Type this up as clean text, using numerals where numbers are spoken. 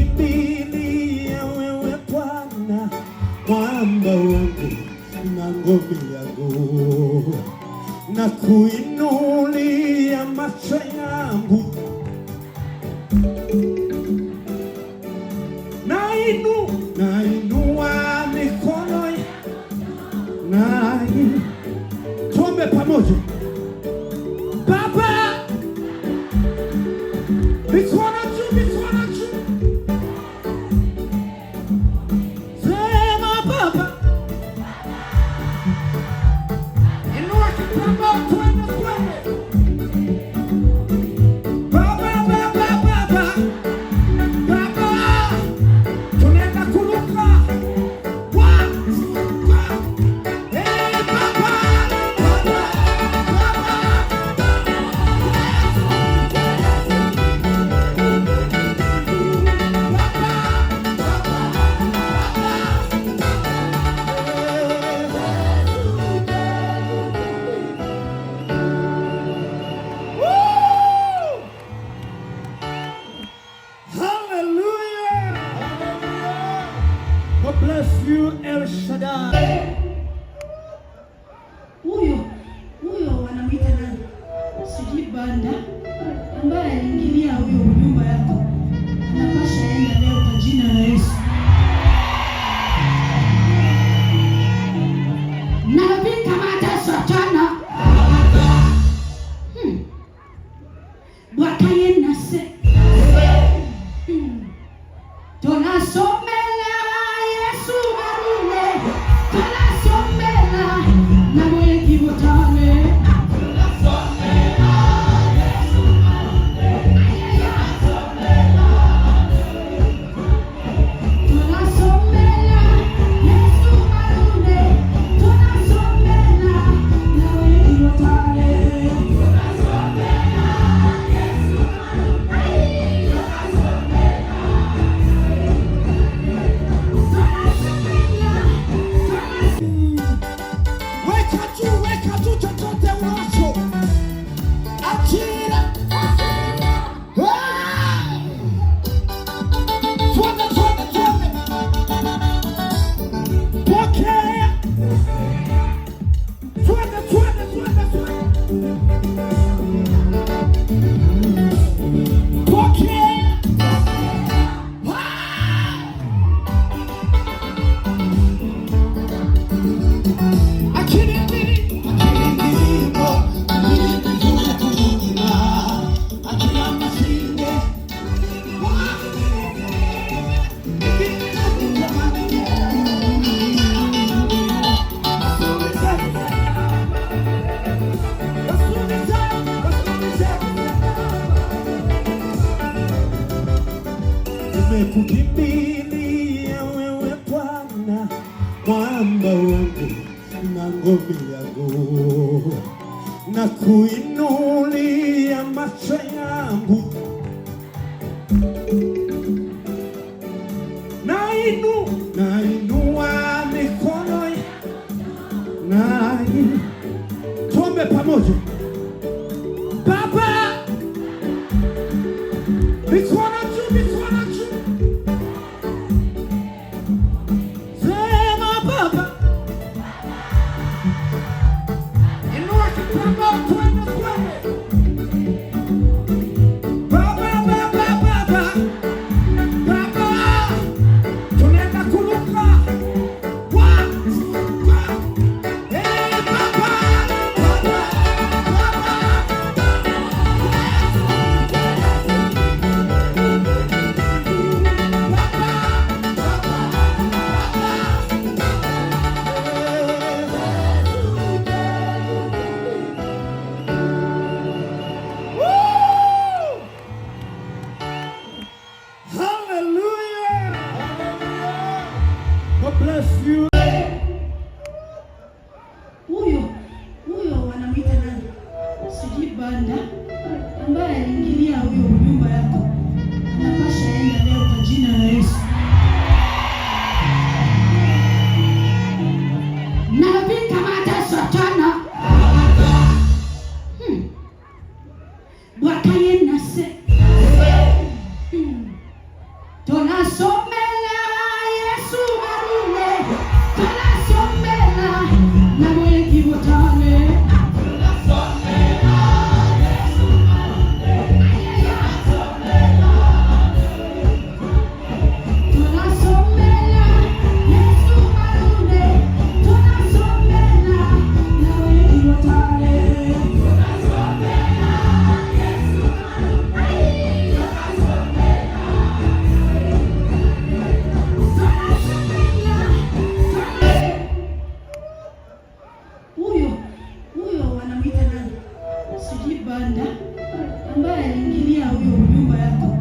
Nimekukimbilia wewe Bwana, mwamba wangu na ngome yangu, na kuinulia macho yangu, nainua mikono yangu, tuombe pamoja. Baba, mikono El Shaddai. Huyo wanamwita nani? Sijui banda ambaye aliingilia huyo nyumba yako. Anapasha enda leo kwa jina la Yesu. Na vika mata satana. Wakaye nase. Tunasome nimekukimbilia wewe Bwana, mwamba wangu na ngome yangu, na kuinulia macho yangu, nainua mikono yangu, tuombe pamoja. Baba, mikono Inua kipamoja twende. banda ambaye aliingilia huyo nyumba yako anapasha enda leo kwa jina la Yesu. Nabii kamata satana. Bwakaye nase. Tunasomela Yesu arule. Tunasomela na wengi wotane. Huyo wanamwita nani? Sijui banda ambaye aliingilia huyo nyumba yako.